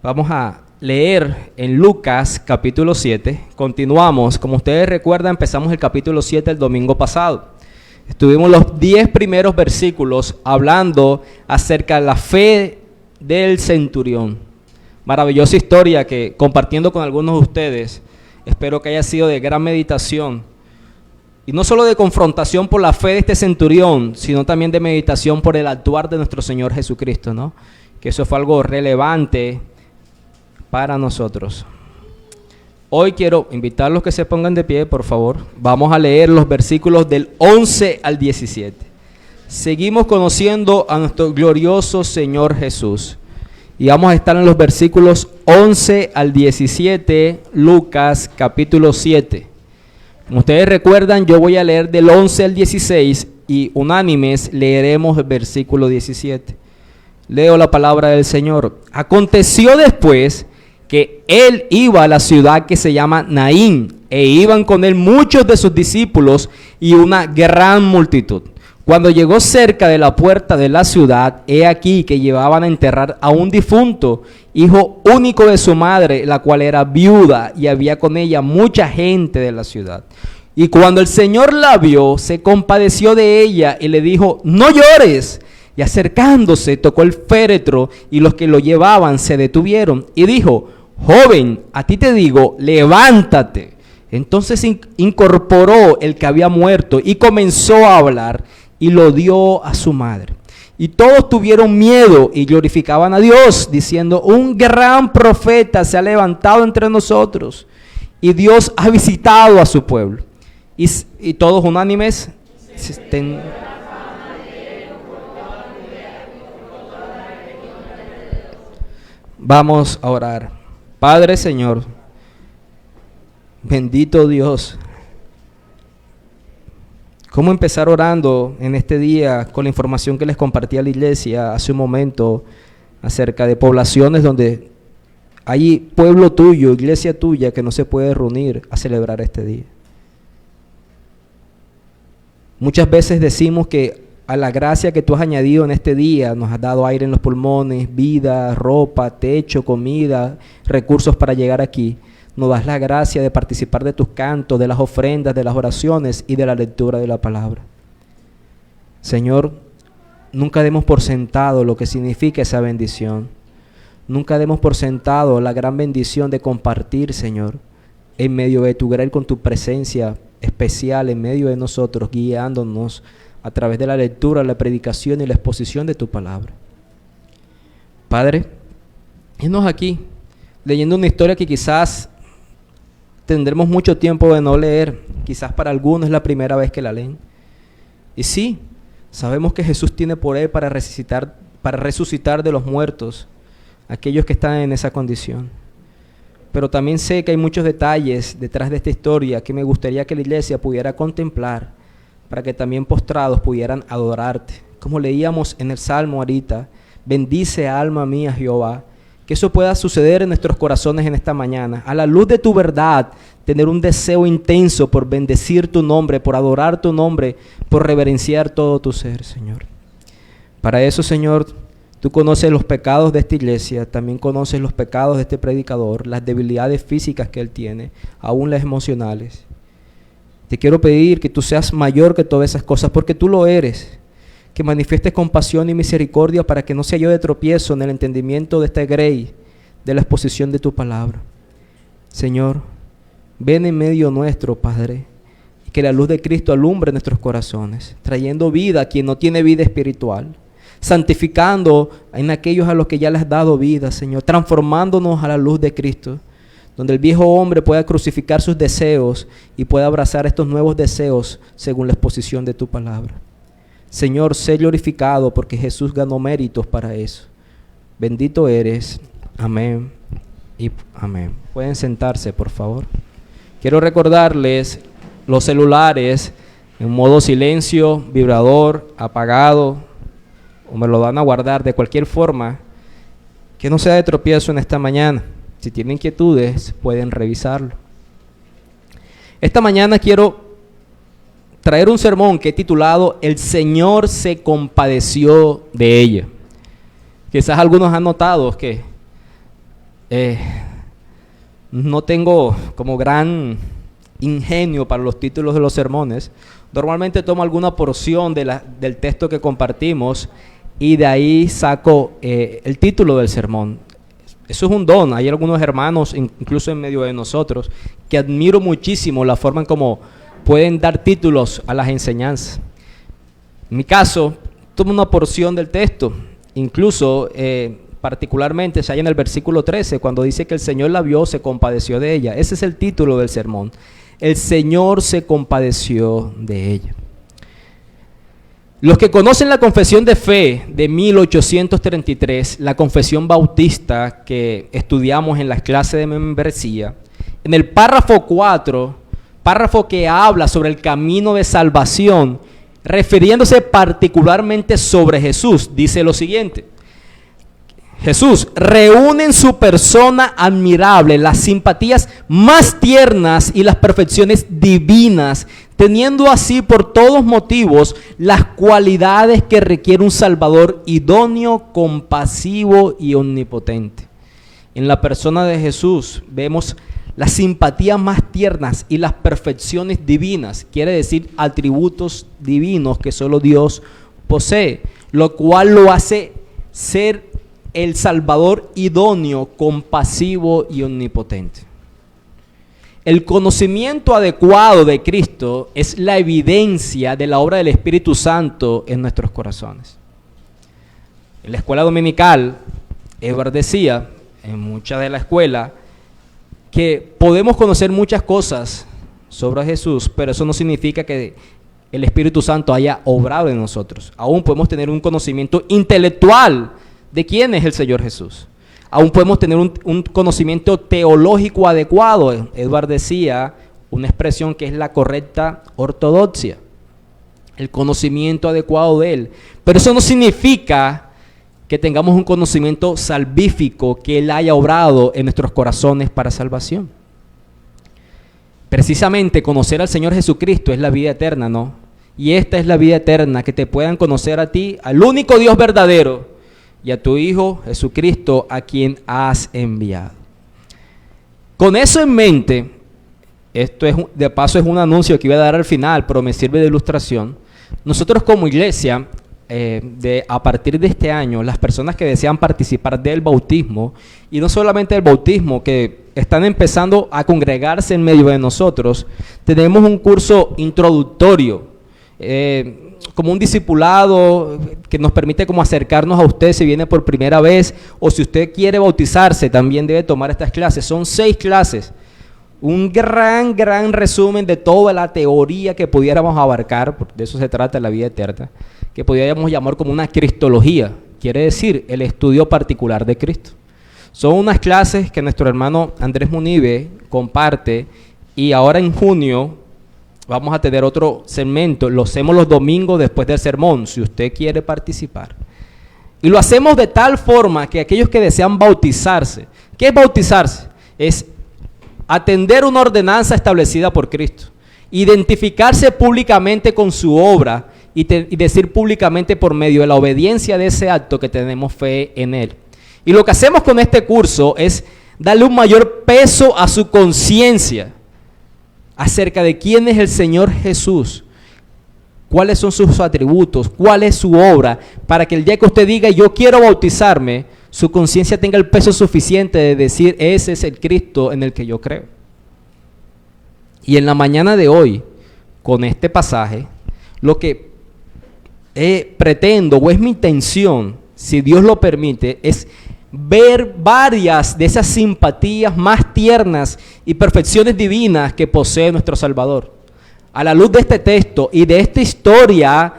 Vamos a leer en Lucas capítulo 7. Continuamos. Como ustedes recuerdan, empezamos el capítulo 7 el domingo pasado. Estuvimos los 10 primeros versículos hablando acerca de la fe del centurión. Maravillosa historia que, compartiendo con algunos de ustedes, espero que haya sido de gran meditación. Y no solo de confrontación por la fe de este centurión, sino también de meditación por el actuar de nuestro Señor Jesucristo, ¿no? Que eso fue algo relevante para nosotros. Hoy quiero invitarlos que se pongan de pie, por favor. Vamos a leer los versículos del 11 al 17. Seguimos conociendo a nuestro glorioso Señor Jesús. Y vamos a estar en los versículos 11 al 17, Lucas capítulo 7. Como ustedes recuerdan, yo voy a leer del 11 al 16 y unánimes leeremos el versículo 17. Leo la palabra del Señor. Aconteció después que él iba a la ciudad que se llama Naín, e iban con él muchos de sus discípulos y una gran multitud. Cuando llegó cerca de la puerta de la ciudad, he aquí que llevaban a enterrar a un difunto, hijo único de su madre, la cual era viuda, y había con ella mucha gente de la ciudad. Y cuando el Señor la vio, se compadeció de ella y le dijo: no llores. Y acercándose, tocó el féretro, y los que lo llevaban se detuvieron. Y dijo: joven, a ti te digo, levántate. Entonces incorporó el que había muerto y comenzó a hablar, y lo dio a su madre. Y todos tuvieron miedo y glorificaban a Dios, diciendo: un gran profeta se ha levantado entre nosotros, y Dios ha visitado a su pueblo. Y todos unánimes Vamos a orar. Padre, Señor, bendito Dios. ¿Cómo empezar orando en este día con la información que les compartí a la iglesia hace un momento acerca de poblaciones donde hay pueblo tuyo, iglesia tuya, que no se puede reunir a celebrar este día? Muchas veces decimos que a la gracia que tú has añadido en este día, nos has dado aire en los pulmones, vida, ropa, techo, comida, recursos para llegar aquí. Nos das la gracia de participar de tus cantos, de las ofrendas, de las oraciones y de la lectura de la palabra. Señor, nunca demos por sentado lo que significa esa bendición. Nunca demos por sentado la gran bendición de compartir, Señor, en medio de tu gracia, con tu presencia especial en medio de nosotros, guiándonos a través de la lectura, la predicación y la exposición de tu palabra. Padre, enos aquí leyendo una historia que quizás tendremos mucho tiempo de no leer. Quizás para algunos es la primera vez que la leen. Y sí, sabemos que Jesús tiene poder para resucitar de los muertos aquellos que están en esa condición. Pero también sé que hay muchos detalles detrás de esta historia que me gustaría que la iglesia pudiera contemplar, para que también postrados pudieran adorarte. Como leíamos en el Salmo ahorita: bendice alma mía Jehová. Que eso pueda suceder en nuestros corazones en esta mañana. A la luz de tu verdad, tener un deseo intenso por bendecir tu nombre, por adorar tu nombre, por reverenciar todo tu ser, Señor. Para eso, Señor, tú conoces los pecados de esta iglesia, también conoces los pecados de este predicador, las debilidades físicas que él tiene, aún las emocionales. Te quiero pedir que tú seas mayor que todas esas cosas, porque tú lo eres. Que manifiestes compasión y misericordia para que no sea yo de tropiezo en el entendimiento de esta grey, de la exposición de tu palabra. Señor, ven en medio nuestro, Padre, y que la luz de Cristo alumbre nuestros corazones, trayendo vida a quien no tiene vida espiritual, santificando en aquellos a los que ya les has dado vida, Señor, transformándonos a la luz de Cristo, donde el viejo hombre pueda crucificar sus deseos y pueda abrazar estos nuevos deseos según la exposición de tu palabra. Señor, sé glorificado porque Jesús ganó méritos para eso. Bendito eres. Amén y amén. Pueden sentarse, por favor. Quiero recordarles los celulares en modo silencio, vibrador, apagado, o me lo van a guardar de cualquier forma, que no sea de tropiezo en esta mañana. Si tienen inquietudes, pueden revisarlo. Esta mañana quiero traer un sermón que he titulado El Señor se compadeció de ella. Quizás algunos han notado que Eh, no tengo como gran ingenio para los títulos de los sermones. Normalmente tomo alguna porción del texto que compartimos y de ahí saco el título del sermón. Eso es un don. Hay algunos hermanos, incluso en medio de nosotros, que admiro muchísimo la forma en cómo pueden dar títulos a las enseñanzas. En mi caso, tomo una porción del texto, incluso particularmente se halla en el versículo 13, cuando dice que el Señor la vio, se compadeció de ella. Ese es el título del sermón. El Señor se compadeció de ella. Los que conocen la confesión de fe de 1833, la confesión bautista que estudiamos en las clases de membresía, en el párrafo 4, párrafo que habla sobre el camino de salvación, refiriéndose particularmente sobre Jesús, dice lo siguiente: Jesús reúne en su persona admirable las simpatías más tiernas y las perfecciones divinas, teniendo así por todos motivos las cualidades que requiere un Salvador idóneo, compasivo y omnipotente. En la persona de Jesús vemos las simpatías más tiernas y las perfecciones divinas, quiere decir atributos divinos que solo Dios posee, lo cual lo hace ser el Salvador idóneo, compasivo y omnipotente. El conocimiento adecuado de Cristo es la evidencia de la obra del Espíritu Santo en nuestros corazones. En la escuela dominical, Edward decía, en mucha de la escuela, que podemos conocer muchas cosas sobre Jesús, pero eso no significa que el Espíritu Santo haya obrado en nosotros. Aún podemos tener un conocimiento intelectual de quién es el Señor Jesús. Aún podemos tener un conocimiento teológico adecuado. Edward decía una expresión que es la correcta ortodoxia, el conocimiento adecuado de Él. Pero eso no significa que tengamos un conocimiento salvífico, que Él haya obrado en nuestros corazones para salvación. Precisamente conocer al Señor Jesucristo es la vida eterna, ¿no? Y esta es la vida eterna, que te puedan conocer a ti, al único Dios verdadero, y a tu Hijo Jesucristo, a quien has enviado. Con eso en mente, esto es, de paso es un anuncio que iba a dar al final, pero me sirve de ilustración. Nosotros como iglesia, a partir de este año, las personas que desean participar del bautismo, y no solamente del bautismo, que están empezando a congregarse en medio de nosotros, tenemos un curso introductorio, como un discipulado que nos permite como acercarnos a usted si viene por primera vez, o si usted quiere bautizarse, también debe tomar estas clases. Son 6 clases, un gran resumen de toda la teoría que pudiéramos abarcar, de eso se trata la vida eterna, que podríamos llamar como una cristología, quiere decir el estudio particular de Cristo. Son unas clases que nuestro hermano Andrés Munive comparte, y ahora en junio vamos a tener otro segmento. Lo hacemos los domingos después del sermón, si usted quiere participar. Y lo hacemos de tal forma que aquellos que desean bautizarse, ¿qué es bautizarse? Es atender una ordenanza establecida por Cristo, identificarse públicamente con su obra y decir públicamente por medio de la obediencia de ese acto que tenemos fe en Él. Y lo que hacemos con este curso es darle un mayor peso a su conciencia acerca de quién es el Señor Jesús, cuáles son sus atributos, cuál es su obra, para que el día que usted diga yo quiero bautizarme, su conciencia tenga el peso suficiente de decir ese es el Cristo en el que yo creo. Y en la mañana de hoy, con este pasaje, lo que pretendo o es mi intención, si Dios lo permite, es ver varias de esas simpatías más tiernas y perfecciones divinas que posee nuestro Salvador. A la luz de este texto y de esta historia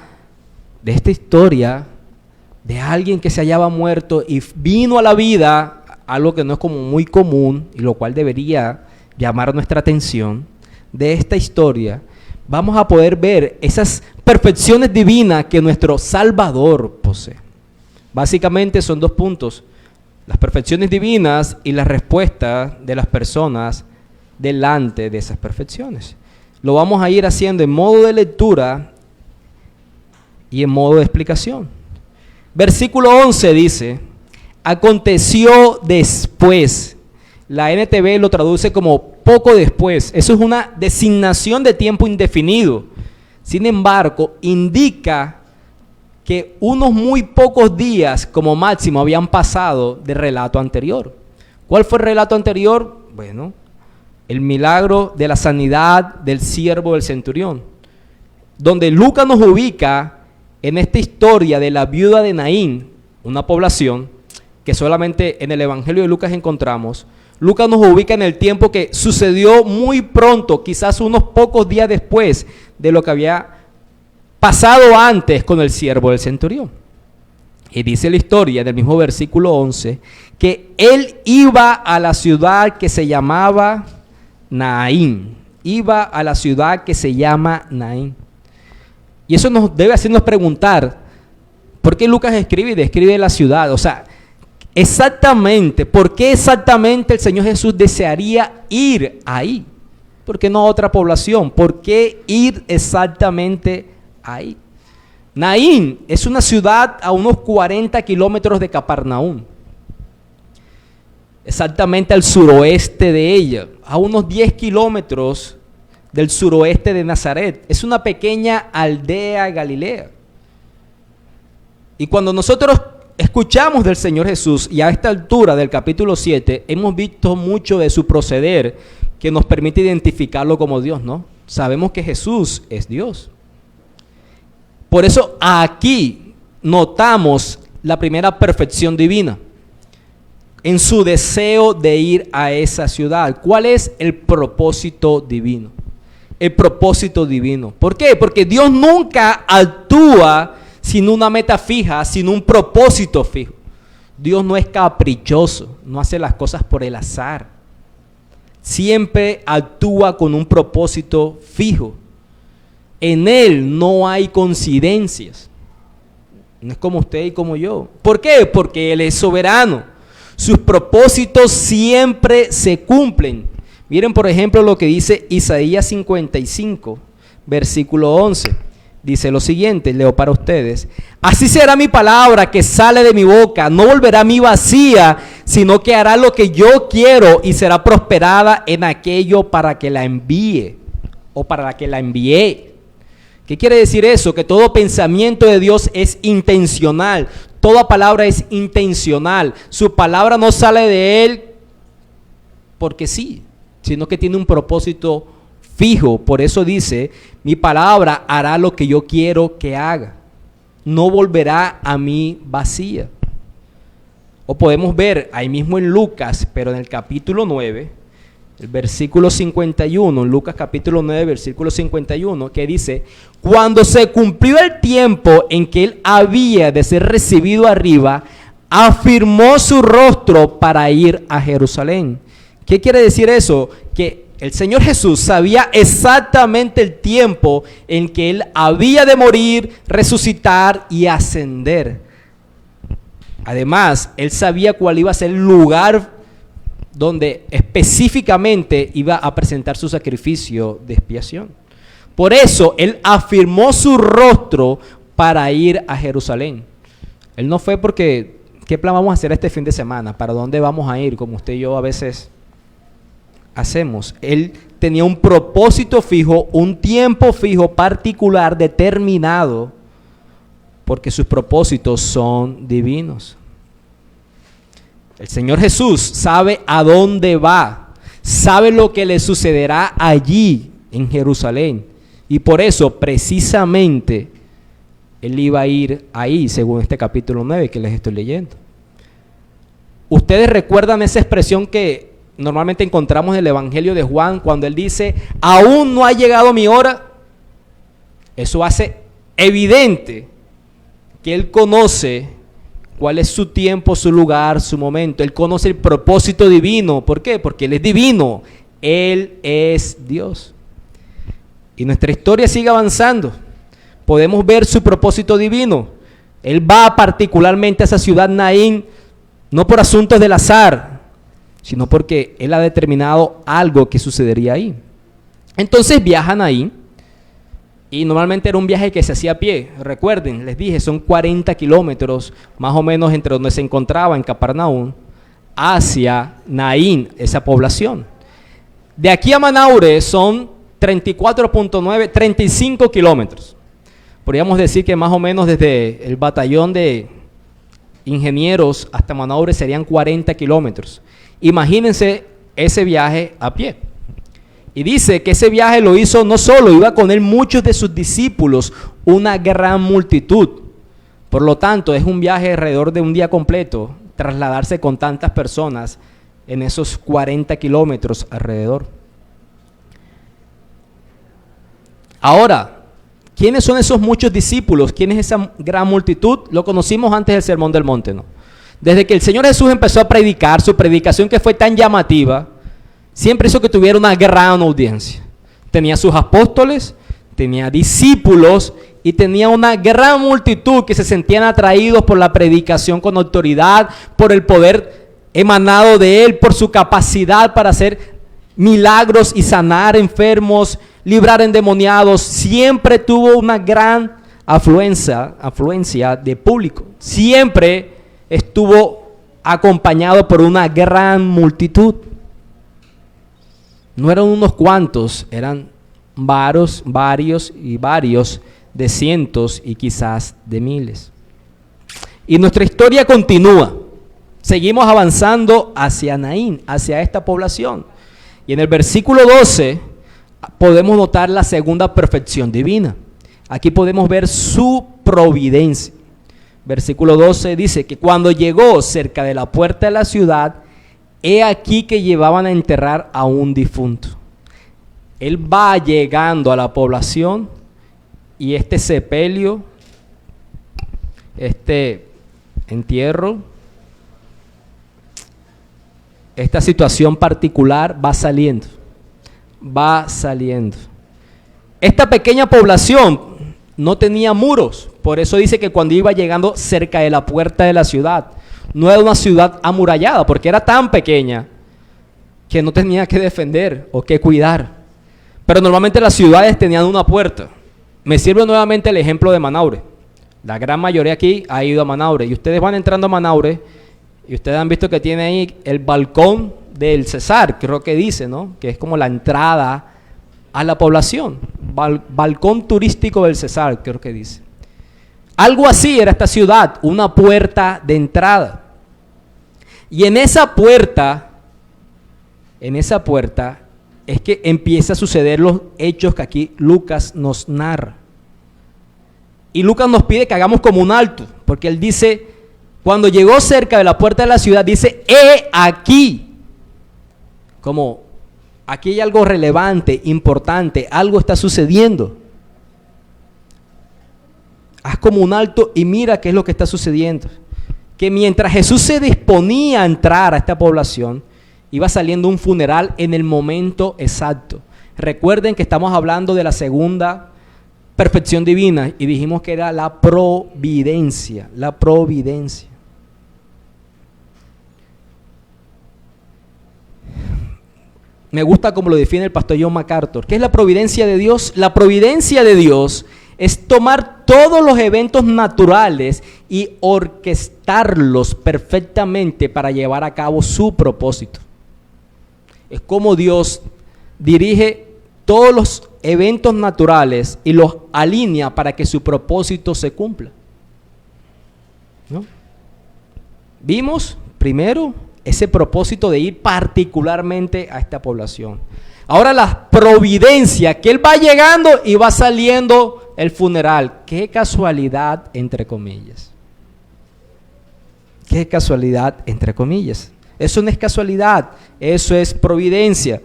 de alguien que se hallaba muerto y vino a la vida, algo que no es como muy común y lo cual debería llamar nuestra atención, de esta historia vamos a poder ver esas perfecciones divinas que nuestro Salvador posee. Básicamente son 2 puntos: las perfecciones divinas y la respuesta de las personas delante de esas perfecciones. Lo vamos a ir haciendo en modo de lectura y en modo de explicación. Versículo 11 dice: aconteció después La NTV lo traduce como poco después. Eso es una designación de tiempo indefinido. Sin embargo, indica que unos muy pocos días como máximo habían pasado del relato anterior. ¿Cuál fue el relato anterior? Bueno, el milagro de la sanidad del siervo del centurión, donde Lucas nos ubica en esta historia de la viuda de Naín, una población que solamente en el Evangelio de Lucas encontramos. Lucas nos ubica en el tiempo que sucedió muy pronto, quizás unos pocos días después de lo que había pasado antes con el siervo del centurión. Y dice la historia del mismo versículo 11, que él iba a la ciudad que se llamaba Naín. Iba a la ciudad que se llama Naín. Y eso nos debe hacernos preguntar, ¿por qué Lucas escribe y describe la ciudad? O sea, exactamente, ¿por qué exactamente el Señor Jesús desearía ir ahí? ¿Por qué no a otra población? ¿Por qué ir exactamente ahí? Naín es una ciudad a unos 40 kilómetros de Capernaum, exactamente al suroeste de ella, a unos 10 kilómetros del suroeste de Nazaret. Es una pequeña aldea galilea. Y cuando nosotros escuchamos del Señor Jesús, y a esta altura del capítulo 7, hemos visto mucho de su proceder que nos permite identificarlo como Dios, ¿no? Sabemos que Jesús es Dios. Por eso aquí notamos la primera perfección divina en su deseo de ir a esa ciudad. ¿Cuál es el propósito divino? El propósito divino. ¿Por qué? Porque Dios nunca actúa sin una meta fija, sin un propósito fijo. Dios no es caprichoso, no hace las cosas por el azar. Siempre actúa con un propósito fijo. En Él no hay coincidencias. No es como usted y como yo. ¿Por qué? Porque Él es soberano. Sus propósitos siempre se cumplen. Miren, por ejemplo, lo que dice Isaías 55, versículo 11. Dice lo siguiente, leo para ustedes. Así será mi palabra que sale de mi boca. No volverá a mí vacía, sino que hará lo que yo quiero y será prosperada en aquello para que la envíe o para la que la envié. ¿Qué quiere decir eso? Que todo pensamiento de Dios es intencional. Toda palabra es intencional. Su palabra no sale de Él porque sí, sino que tiene un propósito fijo. Por eso dice, mi palabra hará lo que yo quiero que haga. No volverá a mí vacía. O podemos ver ahí mismo en Lucas, pero en el capítulo 9, el versículo 51, en Lucas capítulo 9, versículo 51, que dice, cuando se cumplió el tiempo en que él había de ser recibido arriba, afirmó su rostro para ir a Jerusalén. ¿Qué quiere decir eso? Que el Señor Jesús sabía exactamente el tiempo en que Él había de morir, resucitar y ascender. Además, Él sabía cuál iba a ser el lugar donde específicamente iba a presentar su sacrificio de expiación. Por eso, Él afirmó su rostro para ir a Jerusalén. Él no fue porque, ¿qué plan vamos a hacer este fin de semana? ¿Para dónde vamos a ir? Como usted y yo a veces hacemos. Él tenía un propósito fijo, un tiempo fijo particular, determinado, porque sus propósitos son divinos. El Señor Jesús sabe a dónde va, sabe lo que le sucederá allí en Jerusalén, y por eso precisamente Él iba a ir ahí, según este capítulo 9 que les estoy leyendo. Ustedes recuerdan esa expresión que normalmente encontramos en el Evangelio de Juan, cuando Él dice, aún no ha llegado mi hora. Eso hace evidente que Él conoce cuál es su tiempo, su lugar, su momento. Él conoce el propósito divino. ¿Por qué? Porque Él es divino. Él es Dios. Y nuestra historia sigue avanzando. Podemos ver su propósito divino. Él va particularmente a esa ciudad Naín, no por asuntos del azar, sino porque Él ha determinado algo que sucedería ahí. Entonces viajan ahí, y normalmente era un viaje que se hacía a pie. Recuerden, les dije, son 40 kilómetros, más o menos entre donde se encontraba en Capernaum, hacia Naín, esa población. De aquí a Manaure son 34.9, 35 kilómetros. Podríamos decir que más o menos desde el batallón de ingenieros hasta Manaure serían 40 kilómetros. Imagínense ese viaje a pie. Y dice que ese viaje lo hizo no solo, iba con él muchos de sus discípulos, una gran multitud. Por lo tanto, es un viaje alrededor de un día completo, trasladarse con tantas personas en esos 40 kilómetros alrededor. Ahora, ¿quiénes son esos muchos discípulos? ¿Quién es esa gran multitud? Lo conocimos antes del Sermón del Monte, ¿no? Desde que el Señor Jesús empezó a predicar, su predicación que fue tan llamativa, siempre hizo que tuviera una gran audiencia. Tenía sus apóstoles, tenía discípulos y tenía una gran multitud que se sentían atraídos por la predicación con autoridad, por el poder emanado de él, por su capacidad para hacer milagros y sanar enfermos, librar endemoniados. Siempre tuvo una gran afluencia de público. Siempre estuvo acompañado por una gran multitud. No eran unos cuantos, eran varios de cientos y quizás de miles. Y nuestra historia continúa. Seguimos avanzando hacia Naín, hacia esta población. Y en el versículo 12 podemos notar la segunda perfección divina. Aquí podemos ver su providencia. Versículo 12 dice que cuando llegó cerca de la puerta de la ciudad, he aquí que llevaban a enterrar a un difunto. Él va llegando a la población y este sepelio, este entierro, esta situación particular va saliendo. Esta pequeña población no tenía muros, por eso dice que cuando iba llegando cerca de la puerta de la ciudad, no era una ciudad amurallada, porque era tan pequeña que no tenía que defender o que cuidar. Pero normalmente las ciudades tenían una puerta. Me sirve nuevamente el ejemplo de Manaure. La gran mayoría aquí ha ido a Manaure y ustedes van entrando a Manaure y ustedes han visto que tiene ahí el balcón del Cesar, creo que dice, ¿no? Que es como la entrada a la población. Balcón turístico del Cesar, creo que dice. Algo así era esta ciudad, una puerta de entrada. Y en esa puerta es que empieza a suceder los hechos que aquí Lucas nos narra. Y Lucas nos pide que hagamos como un alto, porque él dice, cuando llegó cerca de la puerta de la ciudad, dice, he aquí. Como aquí hay algo relevante, importante, algo está sucediendo. Haz como un alto y mira qué es lo que está sucediendo. Que mientras Jesús se disponía a entrar a esta población, iba saliendo un funeral en el momento exacto. Recuerden que estamos hablando de la segunda perfección divina y dijimos que era la providencia, Me gusta como lo define el pastor John MacArthur. ¿Qué es la providencia de Dios? La providencia de Dios es tomar todos los eventos naturales y orquestarlos perfectamente para llevar a cabo su propósito. Es como Dios dirige todos los eventos naturales y los alinea para que su propósito se cumpla, ¿no? Vimos primero ese propósito de ir particularmente a esta población. Ahora la providencia, que él va llegando y va saliendo el funeral. Qué casualidad, entre comillas. Qué casualidad, entre comillas. Eso no es casualidad, eso es providencia.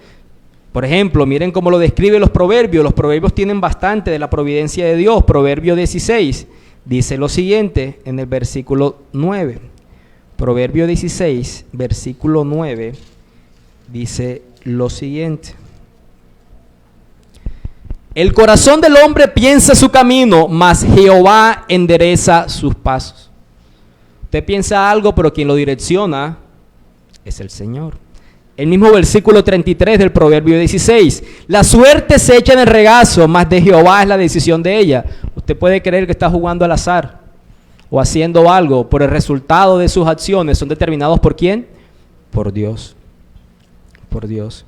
Por ejemplo, miren cómo lo describe los proverbios. Los proverbios tienen bastante de la providencia de Dios. Proverbio 16 dice lo siguiente en el versículo 9. Proverbio 16, versículo 9, dice lo siguiente. El corazón del hombre piensa su camino, mas Jehová endereza sus pasos. Usted piensa algo, pero quien lo direcciona es el Señor. El mismo versículo 33 del Proverbio 16. La suerte se echa en el regazo, mas de Jehová es la decisión de ella. Usted puede creer que está jugando al azar o haciendo algo, pero el resultado de sus acciones son determinados ¿por quién? por Dios, por Dios.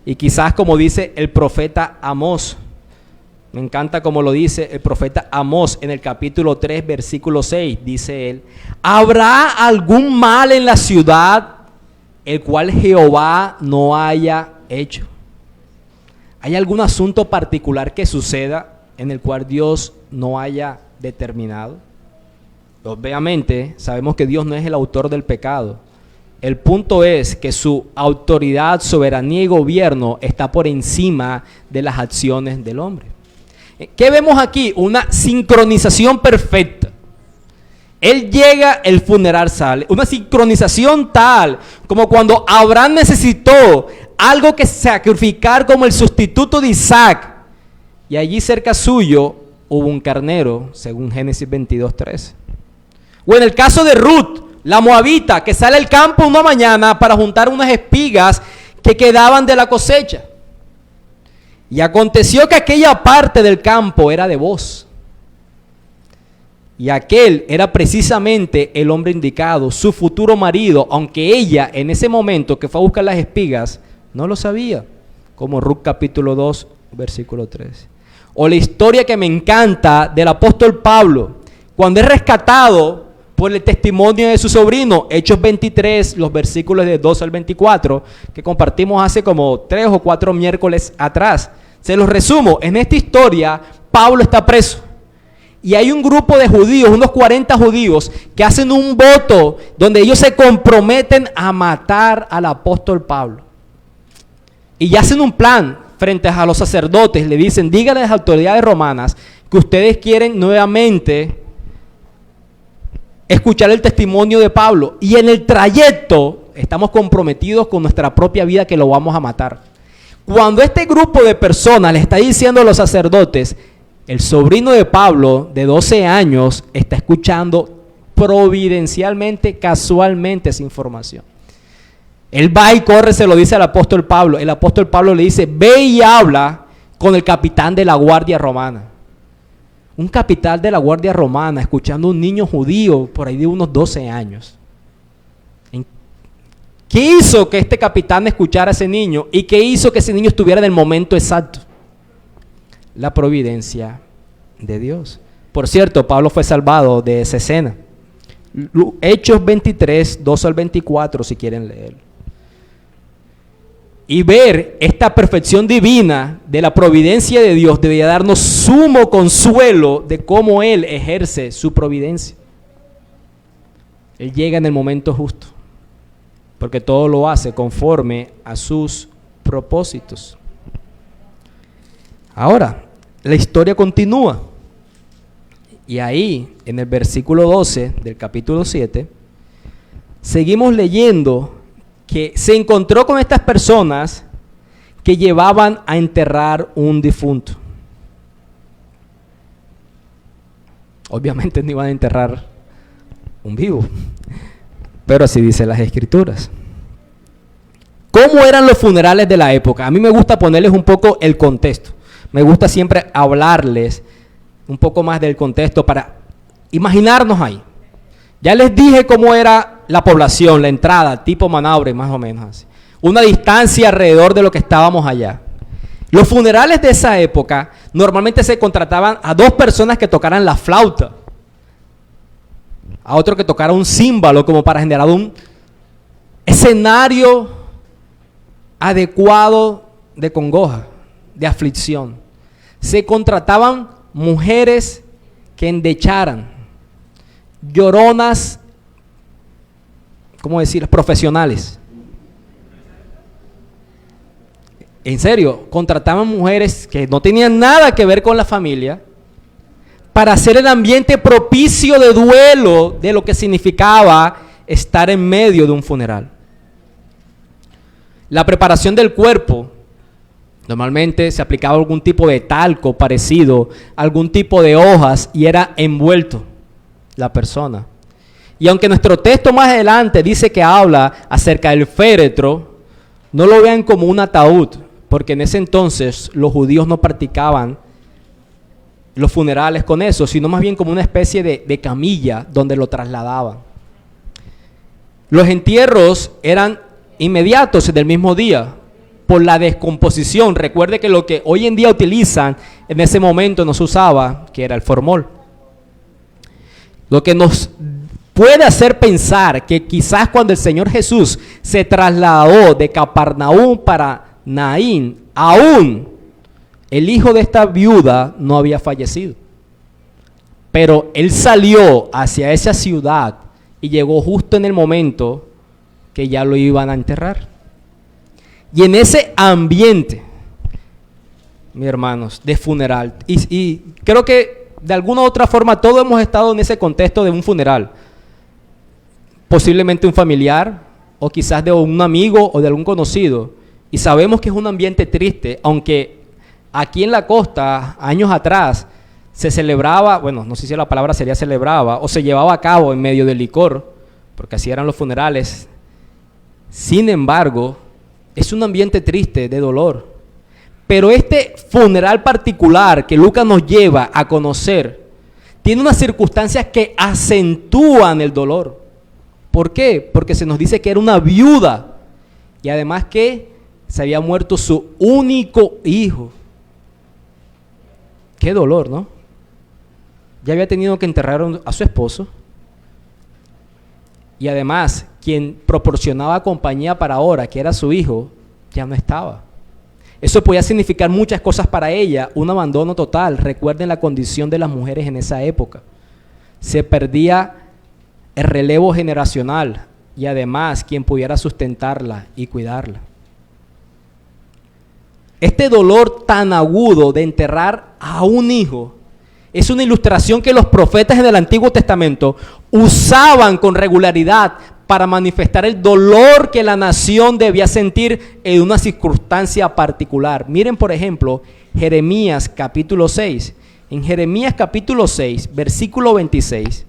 Y quizás como dice el profeta Amós, me encanta como lo dice el profeta Amós en el capítulo 3, versículo 6, dice él: ¿habrá algún mal en la ciudad el cual Jehová no haya hecho? ¿Hay algún asunto particular que suceda en el cual Dios no haya determinado? Obviamente sabemos que Dios no es el autor del pecado. El punto es que su autoridad, soberanía y gobierno está por encima de las acciones del hombre. ¿Qué vemos aquí? Una sincronización perfecta. Él llega, el funeral sale. Una sincronización tal como cuando Abraham necesitó algo que sacrificar como el sustituto de Isaac. Y allí cerca suyo hubo un carnero, según Génesis 22:13. O en el caso de Ruth, la moabita, que sale al campo una mañana para juntar unas espigas que quedaban de la cosecha. Y aconteció que aquella parte del campo era de Booz. Y aquel era precisamente el hombre indicado, su futuro marido, aunque ella en ese momento que fue a buscar las espigas, no lo sabía. Como Ruth capítulo 2, versículo 13. O la historia que me encanta del apóstol Pablo, cuando es rescatado por el testimonio de su sobrino, Hechos 23, los versículos de 12 al 24, que compartimos hace como 3 o 4 miércoles atrás. Se los resumo, en esta historia, Pablo está preso. Y hay un grupo de judíos, unos 40 judíos, que hacen un voto donde ellos se comprometen a matar al apóstol Pablo. Y ya hacen un plan frente a los sacerdotes, le dicen: díganle a las autoridades romanas que ustedes quieren nuevamente escuchar el testimonio de Pablo, y en el trayecto estamos comprometidos con nuestra propia vida que lo vamos a matar. Cuando este grupo de personas le está diciendo a los sacerdotes, el sobrino de Pablo de 12 años está escuchando providencialmente, casualmente esa información. Él va y corre, se lo dice al apóstol Pablo. El apóstol Pablo le dice: ve y habla con el capitán de la guardia romana. Un capitán de la guardia romana escuchando a un niño judío por ahí de unos 12 años. ¿Qué hizo que este capitán escuchara a ese niño? ¿Y qué hizo que ese niño estuviera en el momento exacto? La providencia de Dios. Por cierto, Pablo fue salvado de esa escena. Hechos 23, 12 al 24, si quieren leerlo. Y ver esta perfección divina de la providencia de Dios debería darnos sumo consuelo de cómo Él ejerce su providencia. Él llega en el momento justo, porque todo lo hace conforme a sus propósitos. Ahora, la historia continúa. Y ahí, en el versículo 12 del capítulo 7, seguimos leyendo que se encontró con estas personas que llevaban a enterrar un difunto. Obviamente no iban a enterrar un vivo, pero así dicen las escrituras. ¿Cómo eran los funerales de la época? A mí me gusta ponerles un poco el contexto. Me gusta siempre hablarles un poco más del contexto para imaginarnos ahí. Ya les dije cómo era la población, la entrada, tipo Manaure, más o menos así. Una distancia alrededor de lo que estábamos allá. Los funerales de esa época normalmente se contrataban a 2 personas que tocaran la flauta, a otro que tocara un címbalo, como para generar un escenario adecuado de congoja, de aflicción. Se contrataban mujeres que endecharan, lloronas, ¿cómo decir?, profesionales. En serio, contrataban mujeres que no tenían nada que ver con la familia para hacer el ambiente propicio de duelo de lo que significaba estar en medio de un funeral. La preparación del cuerpo, normalmente se aplicaba algún tipo de talco parecido, algún tipo de hojas, y era envuelto la persona. Y aunque nuestro texto más adelante dice que habla acerca del féretro, no lo vean como un ataúd, porque en ese entonces los judíos no practicaban los funerales con eso, sino más bien como una especie de camilla donde lo trasladaban. Los entierros eran inmediatos del mismo día, por la descomposición. Recuerde que lo que hoy en día utilizan, en ese momento no se usaba, que era el formol. Lo que nos puede hacer pensar que quizás cuando el Señor Jesús se trasladó de Capernaum para Naín, aún el hijo de esta viuda no había fallecido. Pero él salió hacia esa ciudad y llegó justo en el momento que ya lo iban a enterrar. Y en ese ambiente, mis hermanos, de funeral, y creo que de alguna u otra forma todos hemos estado en ese contexto de un funeral, posiblemente un familiar, o quizás de un amigo o de algún conocido, y sabemos que es un ambiente triste, aunque aquí en la costa, años atrás, se celebraba, bueno, no sé si la palabra sería celebraba, o se llevaba a cabo en medio del licor, porque así eran los funerales. Sin embargo, es un ambiente triste, de dolor. Pero este funeral particular que Lucas nos lleva a conocer, tiene unas circunstancias que acentúan el dolor. ¿Por qué? Porque se nos dice que era una viuda y además que se había muerto su único hijo. Qué dolor, ¿no? Ya había tenido que enterrar a su esposo y además quien proporcionaba compañía para ahora, que era su hijo, ya no estaba. Eso podía significar muchas cosas para ella, un abandono total. Recuerden la condición de las mujeres en esa época. Se perdía el relevo generacional y además quien pudiera sustentarla y cuidarla. Este dolor tan agudo de enterrar a un hijo es una ilustración que los profetas en el Antiguo Testamento usaban con regularidad para manifestar el dolor que la nación debía sentir en una circunstancia particular. Miren, por ejemplo, Jeremías capítulo 6. En Jeremías capítulo 6, versículo 26,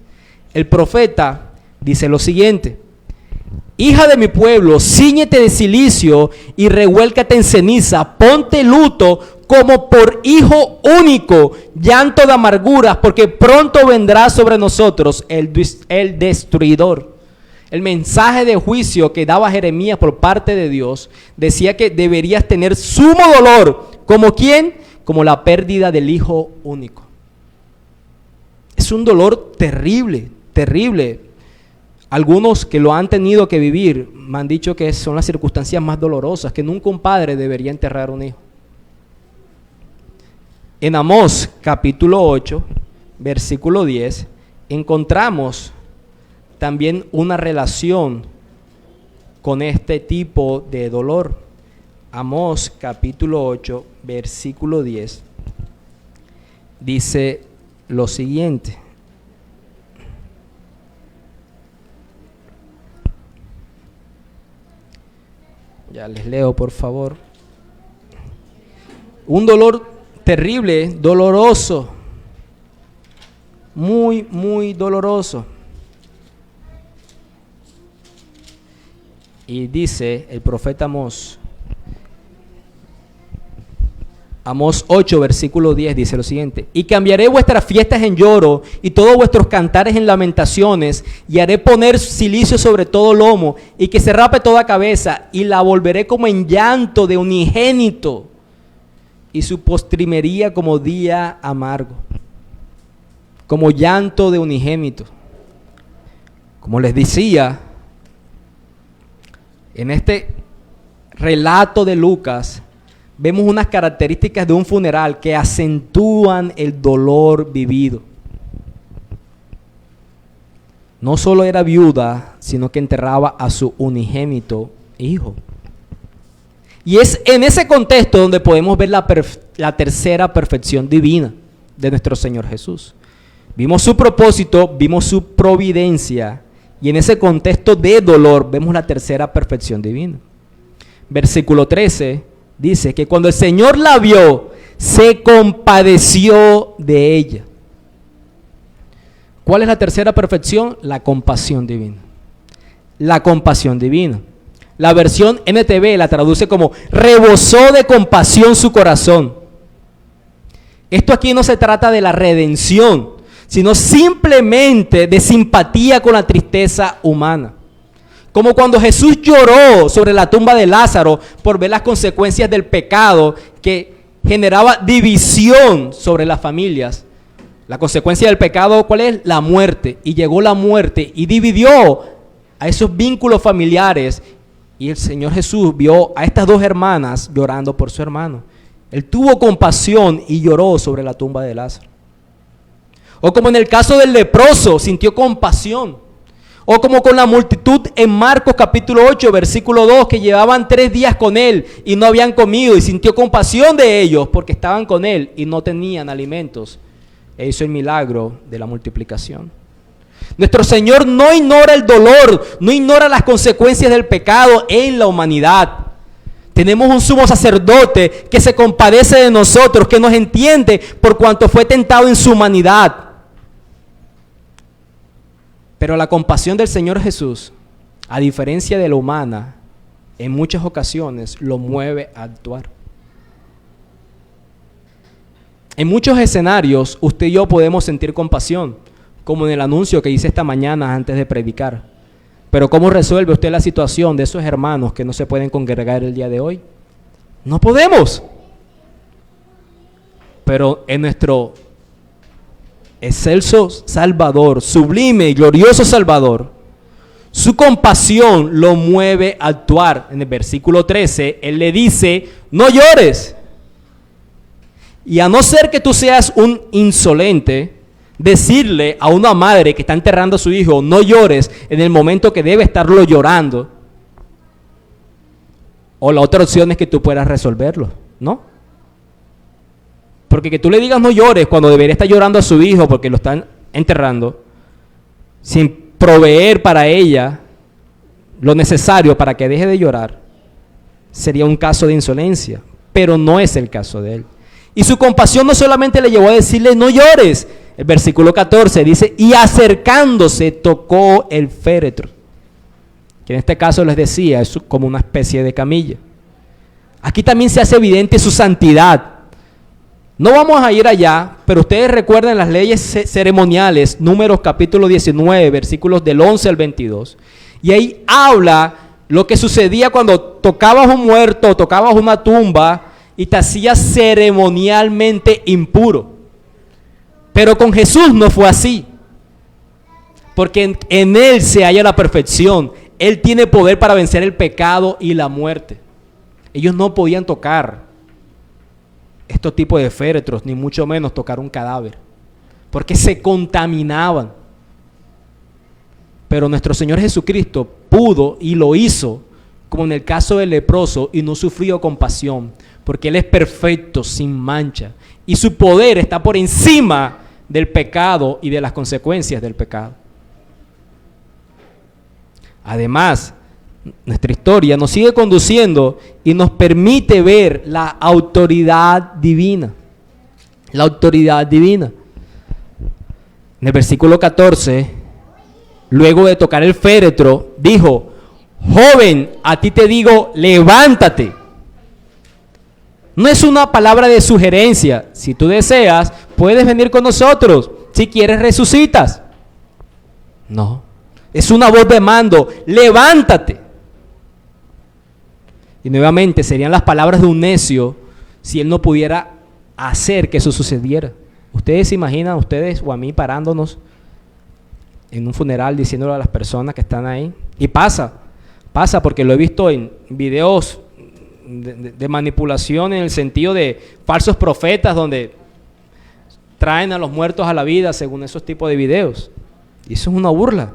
el profeta dice lo siguiente: hija de mi pueblo, cíñete de cilicio y revuélcate en ceniza, ponte luto como por hijo único, llanto de amarguras, porque pronto vendrá sobre nosotros el destruidor. El mensaje de juicio que daba Jeremías por parte de Dios decía que deberías tener sumo dolor. ¿Como quién? Como la pérdida del hijo único. Es un dolor terrible, terrible. Algunos que lo han tenido que vivir me han dicho que son las circunstancias más dolorosas, que nunca un padre debería enterrar a un hijo. En Amós capítulo 8, versículo 10, encontramos también una relación con este tipo de dolor. Amós capítulo 8, versículo 10, dice lo siguiente: ya les leo, por favor. Un dolor terrible, doloroso, muy, muy doloroso. Y dice el profeta Amós, Amós 8, versículo 10, dice lo siguiente: y cambiaré vuestras fiestas en lloro y todos vuestros cantares en lamentaciones, y haré poner cilicio sobre todo lomo, y que se rape toda cabeza, y la volveré como en llanto de unigénito, y su postrimería como día amargo, como llanto de unigénito. Como les decía, en este relato de Lucas, vemos unas características de un funeral que acentúan el dolor vivido. No solo era viuda, sino que enterraba a su unigénito hijo. Y es en ese contexto donde podemos ver la tercera perfección divina de nuestro Señor Jesús. Vimos su propósito, vimos su providencia, y en ese contexto de dolor vemos la tercera perfección divina. Versículo 13 dice que cuando el Señor la vio, se compadeció de ella. ¿Cuál es la tercera perfección? La compasión divina. La compasión divina. La versión NTV la traduce como rebosó de compasión su corazón. Esto aquí no se trata de la redención, sino simplemente de simpatía con la tristeza humana. Como cuando Jesús lloró sobre la tumba de Lázaro por ver las consecuencias del pecado que generaba división sobre las familias. La consecuencia del pecado, ¿cuál es? La muerte. Y llegó la muerte y dividió a esos vínculos familiares. Y el Señor Jesús vio a estas dos hermanas llorando por su hermano. Él tuvo compasión y lloró sobre la tumba de Lázaro. O como en el caso del leproso, sintió compasión. O como con la multitud en Marcos capítulo 8, versículo 2, que llevaban 3 días con él y no habían comido, y sintió compasión de ellos porque estaban con él y no tenían alimentos. E hizo el milagro de la multiplicación. Nuestro Señor no ignora el dolor, no ignora las consecuencias del pecado en la humanidad. Tenemos un sumo sacerdote que se compadece de nosotros, que nos entiende por cuanto fue tentado en su humanidad. Pero la compasión del Señor Jesús, a diferencia de la humana, en muchas ocasiones lo mueve a actuar. En muchos escenarios, usted y yo podemos sentir compasión, como en el anuncio que hice esta mañana antes de predicar. Pero ¿cómo resuelve usted la situación de esos hermanos que no se pueden congregar el día de hoy? No podemos. Pero en nuestro excelso Salvador, sublime y glorioso Salvador, su compasión lo mueve a actuar. En el versículo 13, Él le dice, no llores. Y a no ser que tú seas un insolente, decirle a una madre que está enterrando a su hijo, no llores en el momento que debe estarlo llorando. O la otra opción es que tú puedas resolverlo, ¿no? Porque que tú le digas no llores cuando debería estar llorando a su hijo porque lo están enterrando, sin proveer para ella lo necesario para que deje de llorar, sería un caso de insolencia, pero no es el caso de él. Y su compasión no solamente le llevó a decirle no llores, el versículo 14 dice, y acercándose tocó el féretro, que en este caso les decía, es como una especie de camilla. Aquí también se hace evidente su santidad. No vamos a ir allá, pero ustedes recuerdan las leyes ceremoniales, Números capítulo 19, versículos del 11 al 22. Y ahí habla lo que sucedía cuando tocabas un muerto, tocabas una tumba y te hacías ceremonialmente impuro. Pero con Jesús no fue así, porque en Él se halla la perfección. Él tiene poder para vencer el pecado y la muerte. Ellos no podían tocar estos tipos de féretros, ni mucho menos tocar un cadáver, porque se contaminaban. Pero nuestro Señor Jesucristo pudo y lo hizo, como en el caso del leproso, y no sufrió compasión, porque Él es perfecto, sin mancha, y su poder está por encima del pecado y de las consecuencias del pecado. Además, nuestra historia nos sigue conduciendo y nos permite ver la autoridad divina. La autoridad divina. En el versículo 14, luego de tocar el féretro, dijo, joven, a ti te digo, levántate. No es una palabra de sugerencia. Si tú deseas, puedes venir con nosotros. Si quieres, resucitas. No. Es una voz de mando, levántate. Y nuevamente serían las palabras de un necio si él no pudiera hacer que eso sucediera. Ustedes se imaginan, ustedes o a mí parándonos en un funeral diciéndole a las personas que están ahí. Y pasa porque lo he visto en videos de manipulación en el sentido de falsos profetas donde traen a los muertos a la vida según esos tipos de videos. Y eso es una burla.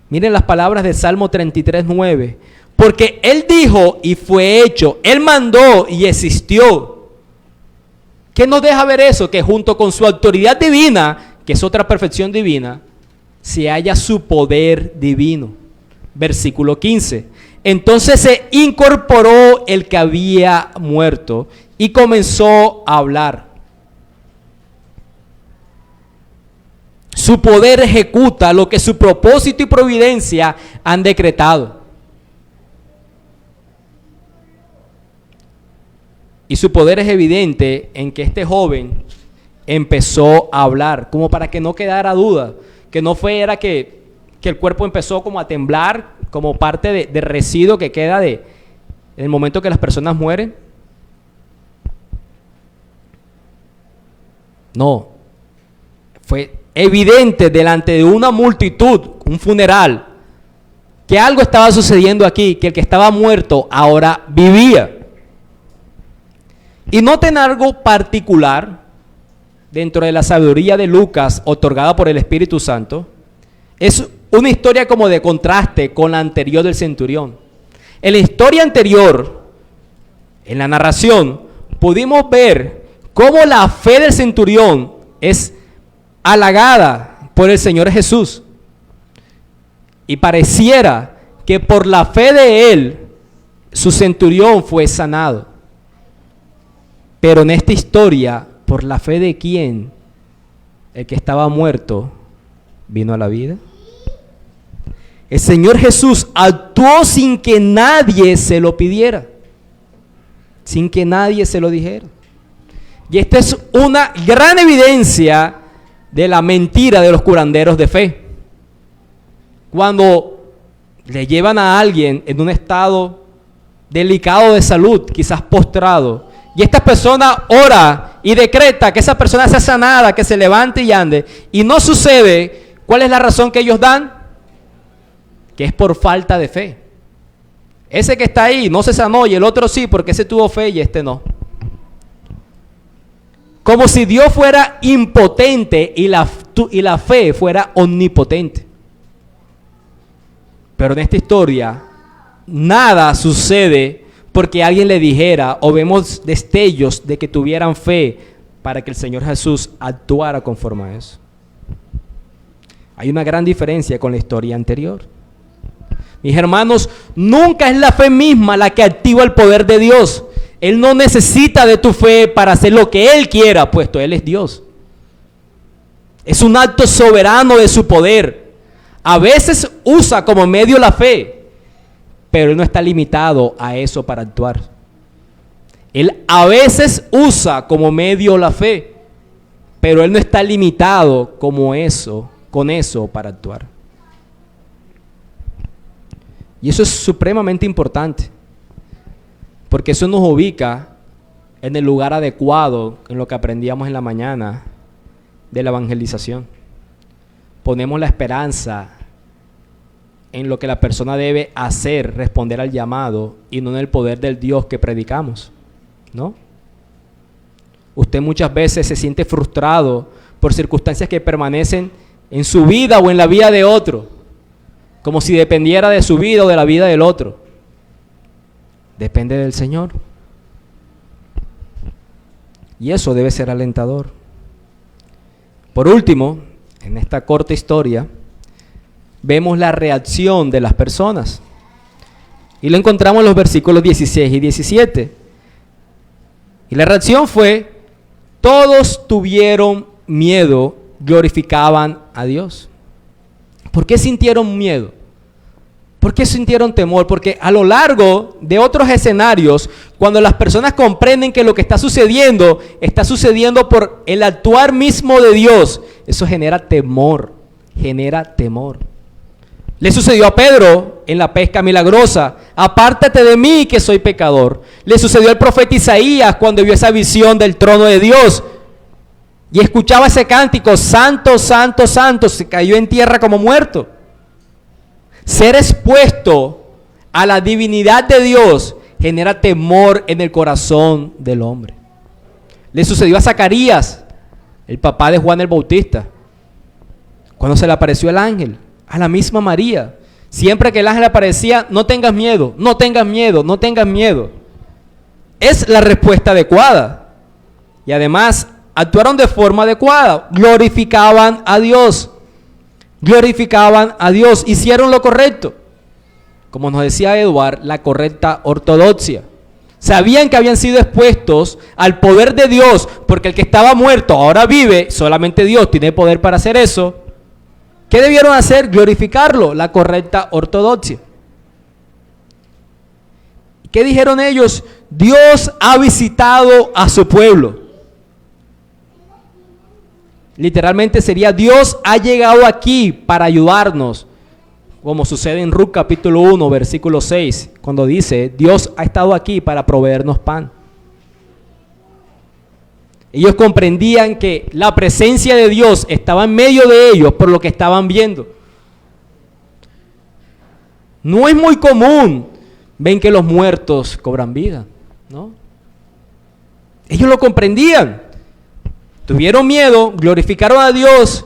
Miren las palabras del Salmo 33:9. Porque Él dijo y fue hecho, Él mandó y existió. ¿Qué nos deja ver eso? Que junto con su autoridad divina, que es otra perfección divina, se halla su poder divino. Versículo 15. Entonces se incorporó el que había muerto y comenzó a hablar. Su poder ejecuta lo que su propósito y providencia han decretado. Y su poder es evidente en que este joven empezó a hablar, como para que no quedara duda, que no fuera que que el cuerpo empezó como a temblar, como parte de residuo que queda en el momento que las personas mueren. No, fue evidente delante de una multitud, un funeral, que algo estaba sucediendo aquí, que el que estaba muerto ahora vivía. Y noten algo particular dentro de la sabiduría de Lucas otorgada por el Espíritu Santo. Es una historia como de contraste con la anterior del centurión. En la historia anterior, en la narración, pudimos ver cómo la fe del centurión es halagada por el Señor Jesús. Y pareciera que por la fe de él, su centurión fue sanado. Pero en esta historia, ¿por la fe de quién? El que estaba muerto vino a la vida. El Señor Jesús actuó sin que nadie se lo pidiera, sin que nadie se lo dijera. Y esta es una gran evidencia de la mentira de los curanderos de fe. Cuando le llevan a alguien en un estado delicado de salud, quizás postrado, y esta persona ora y decreta que esa persona sea sanada, que se levante y ande, y no sucede, ¿cuál es la razón que ellos dan? Que es por falta de fe. Ese que está ahí no se sanó y el otro sí, porque ese tuvo fe y este no. Como si Dios fuera impotente y la fe fuera omnipotente. Pero en esta historia, nada sucede porque alguien le dijera, o vemos destellos de que tuvieran fe para que el Señor Jesús actuara conforme a eso. Hay una gran diferencia con la historia anterior. Mis hermanos, nunca es la fe misma la que activa el poder de Dios. Él no necesita de tu fe para hacer lo que Él quiera, puesto Él es Dios. Es un acto soberano de su poder. A veces usa como medio la fe, pero Él no está limitado a eso para actuar. Él a veces usa como medio la fe, pero Él no está limitado con eso para actuar. Y eso es supremamente importante, porque eso nos ubica en el lugar adecuado en lo que aprendíamos en la mañana de la evangelización. Ponemos la esperanza en lo que la persona debe hacer, responder al llamado, y no en el poder del Dios que predicamos, ¿no? Usted muchas veces se siente frustrado por circunstancias que permanecen en su vida o en la vida de otro, como si dependiera de su vida o de la vida del otro. Depende del Señor. Y eso debe ser alentador. Por último, en esta corta historia, vemos la reacción de las personas. Y lo encontramos en los versículos 16 y 17. Y la reacción fue, todos tuvieron miedo, glorificaban a Dios. ¿Por qué sintieron miedo? ¿Por qué sintieron temor? Porque a lo largo de otros escenarios, cuando las personas comprenden que lo que está sucediendo por el actuar mismo de Dios, eso genera temor, Le sucedió a Pedro en la pesca milagrosa, apártate de mí que soy pecador. Le sucedió al profeta Isaías cuando vio esa visión del trono de Dios y escuchaba ese cántico, santo, santo, santo, se cayó en tierra como muerto. Ser expuesto a la divinidad de Dios genera temor en el corazón del hombre. Le sucedió a Zacarías, el papá de Juan el Bautista, cuando se le apareció el ángel, a la misma María. Siempre que el ángel aparecía, no tengas miedo, no tengas miedo, no tengas miedo. Es la respuesta adecuada. Y además, actuaron de forma adecuada, glorificaban a Dios, hicieron lo correcto. Como nos decía Edward, la correcta ortodoxia. Sabían que habían sido expuestos al poder de Dios, porque el que estaba muerto ahora vive, solamente Dios tiene poder para hacer eso. ¿Qué debieron hacer? Glorificarlo, la correcta ortodoxia. ¿Qué dijeron ellos? Dios ha visitado a su pueblo. Literalmente sería, Dios ha llegado aquí para ayudarnos, como sucede en Ruth capítulo 1, versículo 6, cuando dice, Dios ha estado aquí para proveernos pan. Ellos comprendían que la presencia de Dios estaba en medio de ellos por lo que estaban viendo. No es muy común ver que los muertos cobran vida, ¿no? Ellos lo comprendían. Tuvieron miedo, glorificaron a Dios,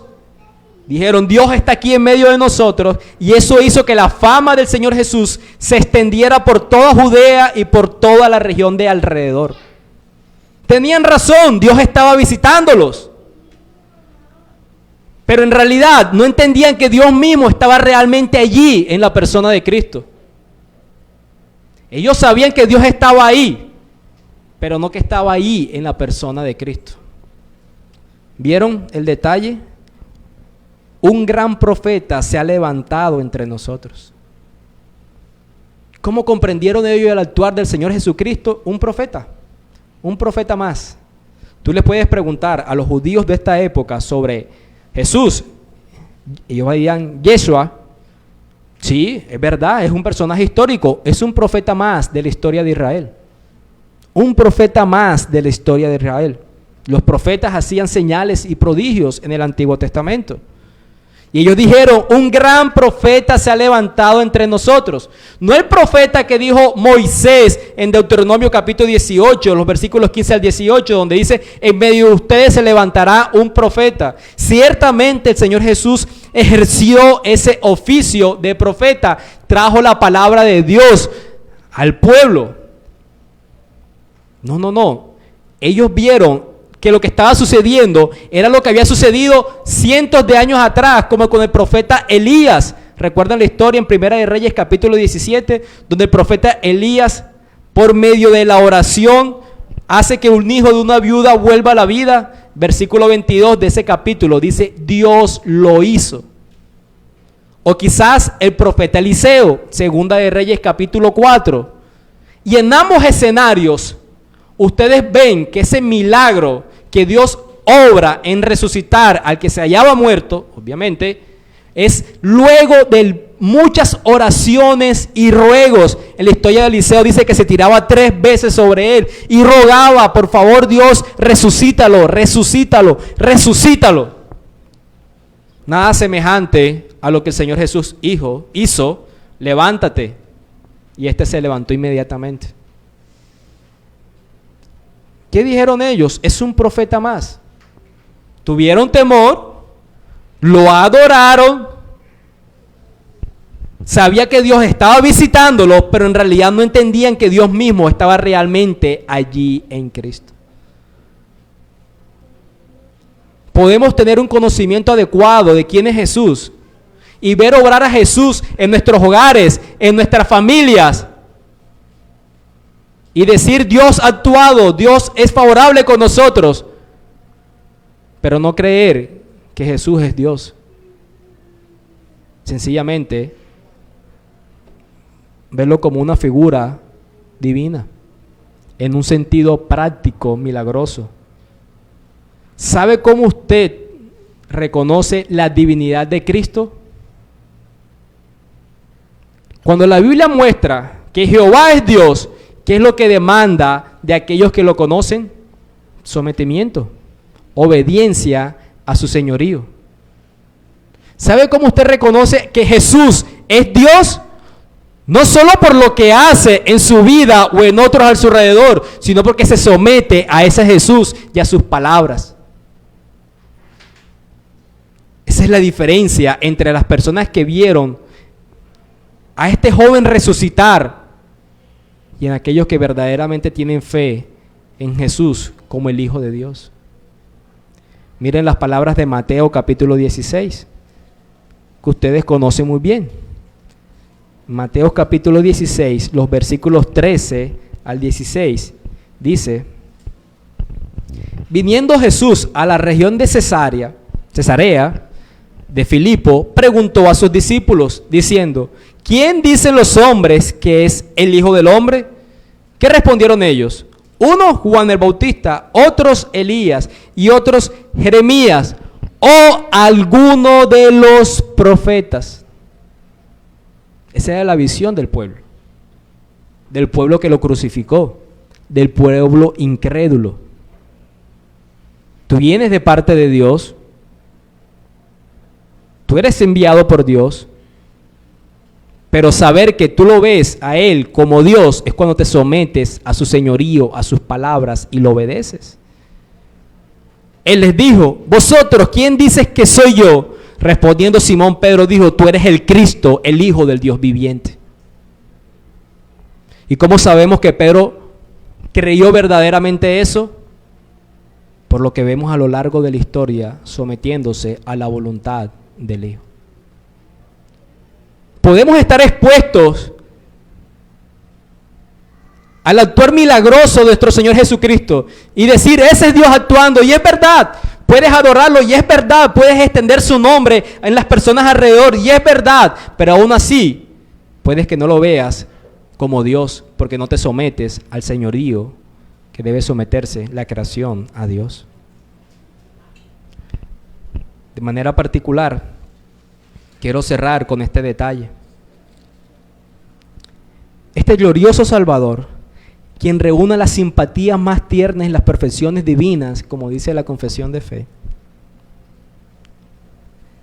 dijeron, Dios está aquí en medio de nosotros, y eso hizo que la fama del Señor Jesús se extendiera por toda Judea y por toda la región de alrededor. Tenían razón, Dios estaba visitándolos. Pero en realidad no entendían que Dios mismo estaba realmente allí en la persona de Cristo. Ellos sabían que Dios estaba ahí, pero no que estaba ahí en la persona de Cristo. ¿Vieron el detalle? Un gran profeta se ha levantado entre nosotros. ¿Cómo comprendieron ellos el actuar del Señor Jesucristo? Un profeta más. Tú les puedes preguntar a los judíos de esta época sobre Jesús. Ellos dirían, Yeshua, sí, es verdad, es un personaje histórico, es un profeta más de la historia de Israel. Un profeta más de la historia de Israel. Los profetas hacían señales y prodigios en el Antiguo Testamento. Y ellos dijeron, un gran profeta se ha levantado entre nosotros. No el profeta que dijo Moisés en Deuteronomio capítulo 18, los versículos 15 al 18, donde dice, en medio de ustedes se levantará un profeta. Ciertamente el Señor Jesús ejerció ese oficio de profeta, trajo la palabra de Dios al pueblo. No. Ellos vieron que lo que estaba sucediendo era lo que había sucedido cientos de años atrás, como con el profeta Elías. ¿Recuerdan la historia en Primera de Reyes capítulo 17, donde el profeta Elías, por medio de la oración, hace que un hijo de una viuda vuelva a la vida? Versículo 22 de ese capítulo dice, Dios lo hizo. O quizás el profeta Eliseo, Segunda de Reyes capítulo 4. Y en ambos escenarios, ustedes ven que ese milagro que Dios obra en resucitar al que se hallaba muerto, obviamente, es luego de muchas oraciones y ruegos. En la historia de Eliseo dice que se tiraba 3 veces sobre él y rogaba, por favor Dios, resucítalo. Nada semejante a lo que el Señor Jesús hizo, levántate. Y este se levantó inmediatamente. ¿Qué dijeron ellos? Es un profeta más. Tuvieron temor, lo adoraron, sabía que Dios estaba visitándolos, pero en realidad no entendían que Dios mismo estaba realmente allí en Cristo. Podemos tener un conocimiento adecuado de quién es Jesús y ver obrar a Jesús en nuestros hogares, en nuestras familias, y decir, Dios ha actuado, Dios es favorable con nosotros, pero no creer que Jesús es Dios. Sencillamente, verlo como una figura divina, en un sentido práctico, milagroso. ¿Sabe cómo usted reconoce la divinidad de Cristo? Cuando la Biblia muestra que Jehová es Dios, ¿qué es lo que demanda de aquellos que lo conocen? Sometimiento, obediencia a su señorío. ¿Sabe cómo usted reconoce que Jesús es Dios? No solo por lo que hace en su vida o en otros a su alrededor, sino porque se somete a ese Jesús y a sus palabras. Esa es la diferencia entre las personas que vieron a este joven resucitar y en aquellos que verdaderamente tienen fe en Jesús como el Hijo de Dios. Miren las palabras de Mateo capítulo 16, que ustedes conocen muy bien. Mateo capítulo 16, los versículos 13 al 16, dice, viniendo Jesús a la región de Cesarea de Filipo, preguntó a sus discípulos, diciendo, ¿quién dicen los hombres que es el Hijo del Hombre? ¿Qué respondieron ellos? Unos Juan el Bautista, otros Elías y otros Jeremías o alguno de los profetas. Esa era la visión del pueblo que lo crucificó, del pueblo incrédulo. Tú vienes de parte de Dios, tú eres enviado por Dios, pero saber que tú lo ves a Él como Dios es cuando te sometes a su señorío, a sus palabras y lo obedeces. Él les dijo, vosotros, ¿quién dices que soy yo? Respondiendo Simón Pedro dijo, tú eres el Cristo, el Hijo del Dios viviente. ¿Y cómo sabemos que Pedro creyó verdaderamente eso? Por lo que vemos a lo largo de la historia, sometiéndose a la voluntad del Hijo. Podemos estar expuestos al actuar milagroso de nuestro Señor Jesucristo y decir, ese es Dios actuando, y es verdad, puedes adorarlo, y es verdad, puedes extender su nombre en las personas alrededor, y es verdad, pero aún así, puedes que no lo veas como Dios, porque no te sometes al señorío que debe someterse la creación a Dios. De manera particular, quiero cerrar con este detalle. Este glorioso Salvador, quien reúne las simpatías más tiernas y las perfecciones divinas, como dice la confesión de fe.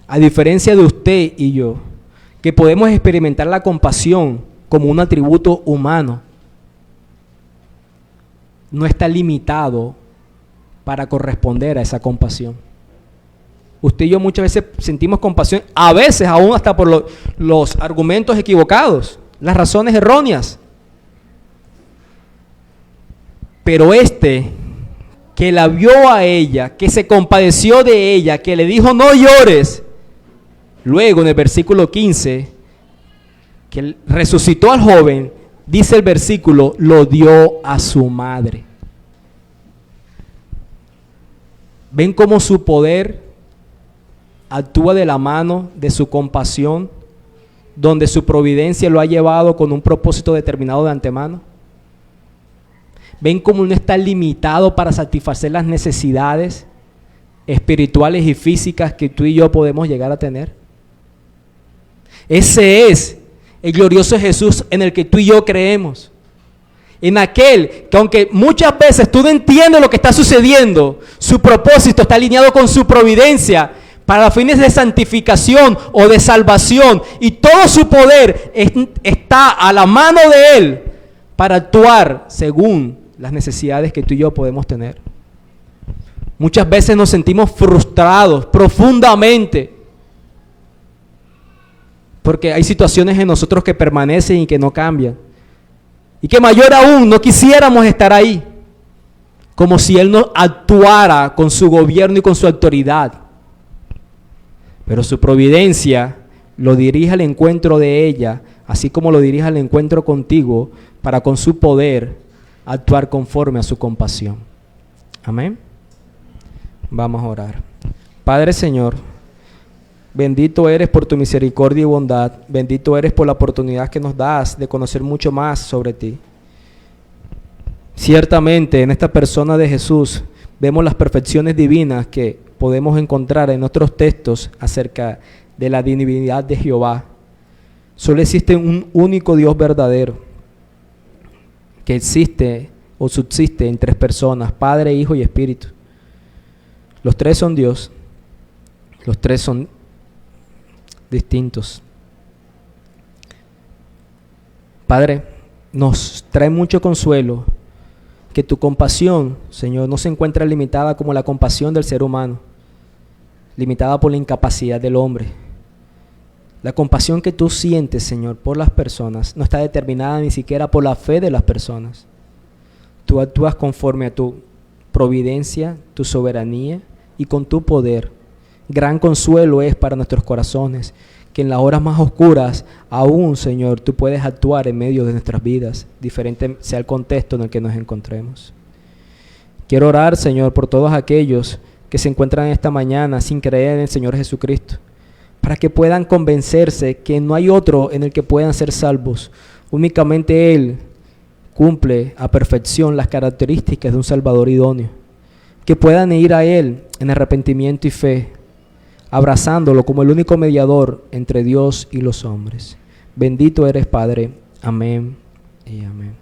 A diferencia de usted y yo, que podemos experimentar la compasión como un atributo humano, no está limitado para corresponder a esa compasión. Usted y yo muchas veces sentimos compasión, a veces aún hasta por los argumentos equivocados, las razones erróneas. Pero que la vio a ella, que se compadeció de ella, que le dijo no llores, luego en el versículo 15, que resucitó al joven, dice el versículo, lo dio a su madre. ¿Ven cómo su poder actúa de la mano de su compasión, donde su providencia lo ha llevado con un propósito determinado de antemano? ¿Ven cómo no está limitado para satisfacer las necesidades espirituales y físicas que tú y yo podemos llegar a tener? Ese es el glorioso Jesús en el que tú y yo creemos. En aquel que aunque muchas veces tú no entiendes lo que está sucediendo, su propósito está alineado con su providencia para fines de santificación o de salvación, y todo su poder está a la mano de Él para actuar según las necesidades que tú y yo podemos tener. Muchas veces nos sentimos frustrados profundamente porque hay situaciones en nosotros que permanecen y que no cambian, y que mayor aún no quisiéramos estar ahí, como si Él no actuara con su gobierno y con su autoridad, pero su providencia lo dirige al encuentro de ella, así como lo dirige al encuentro contigo, para con su poder actuar conforme a su compasión. Amén. Vamos a orar. Padre Señor, bendito eres por tu misericordia y bondad, bendito eres por la oportunidad que nos das de conocer mucho más sobre ti. Ciertamente en esta persona de Jesús vemos las perfecciones divinas que podemos encontrar en otros textos acerca de la divinidad de Jehová. Solo existe un único Dios verdadero, que existe o subsiste en tres personas, Padre, Hijo y Espíritu. Los tres son Dios, los tres son distintos. Padre, nos trae mucho consuelo que tu compasión, Señor, no se encuentra limitada como la compasión del ser humano, limitada por la incapacidad del hombre. La compasión que tú sientes, Señor, por las personas no está determinada ni siquiera por la fe de las personas. Tú actúas conforme a tu providencia, tu soberanía y con tu poder. Gran consuelo es para nuestros corazones que en las horas más oscuras, aún, Señor, tú puedes actuar en medio de nuestras vidas, diferente sea el contexto en el que nos encontremos. Quiero orar, Señor, por todos aquellos que se encuentran esta mañana sin creer en el Señor Jesucristo, para que puedan convencerse que no hay otro en el que puedan ser salvos. Únicamente Él cumple a perfección las características de un Salvador idóneo. Que puedan ir a Él en arrepentimiento y fe, abrazándolo como el único mediador entre Dios y los hombres. Bendito eres, Padre. Amén y amén.